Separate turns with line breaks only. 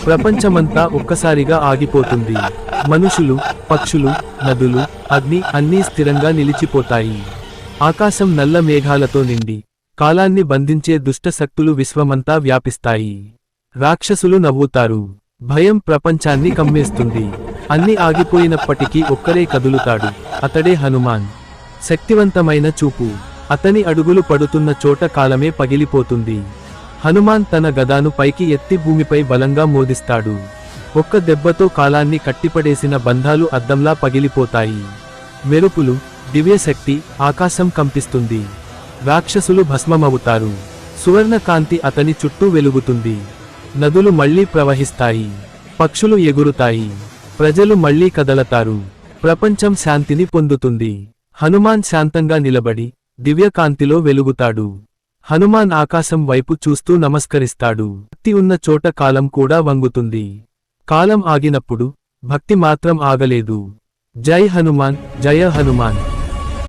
ప్రపంచమంతా ఒక్కసారిగా ఆగిపోతుంది. మనుషులు, పక్షులు, నదులు, అగ్ని అన్నీ స్థిరంగా నిలిచిపోతాయి. ఆకాశం నల్ల మేఘాలతో నిండి కాలాన్ని బంధించే దుష్ట శక్తులు విశ్వమంతా వ్యాపిస్తాయి. రాక్షసులు నవ్వుతారు. భయం ప్రపంచాన్ని కమ్మేస్తుంది. అన్ని ఆగిపోయినప్పటికీ ఒక్కరే కదులుతాడు. అతడే హనుమాన్. శక్తివంతమైన చూపు. అతని అడుగులు పడుతున్న చోట కాలమే పగిలిపోతుంది. హనుమాన్ తన గదాను పైకి ఎత్తి భూమిపై బలంగా మోదిస్తాడు. ఒక్క దెబ్బతో కాలాన్ని కట్టిపడేసిన బంధాలు అద్దంలా పగిలిపోతాయి. మెరుపులు, దివ్యశక్తి, ఆకాశం కంపిస్తుంది. రాక్షసులు భస్మమవుతారు. సువర్ణ కాంతి అతని చుట్టూ వెలుగుతుంది. నదులు మళ్లీ ప్రవహిస్తాయి. పక్షులు ఎగురుతాయి. ప్రజలు మళ్లీ కదలతారు. ప్రపంచం శాంతిని పొందుతుంది. హనుమాన్ శాంతంగా నిలబడి దివ్యకాంతిలో వెలుగుతాడు. హనుమాన్ ఆకాశం వైపు చూస్తూ నమస్కరిస్తాడు. భక్తి ఉన్న చోట కాలం కూడా వంగుతుంది. కాలం ఆగినప్పుడు భక్తి మాత్రం ఆగలేదు. జై హనుమాన్, జయ హనుమాన్.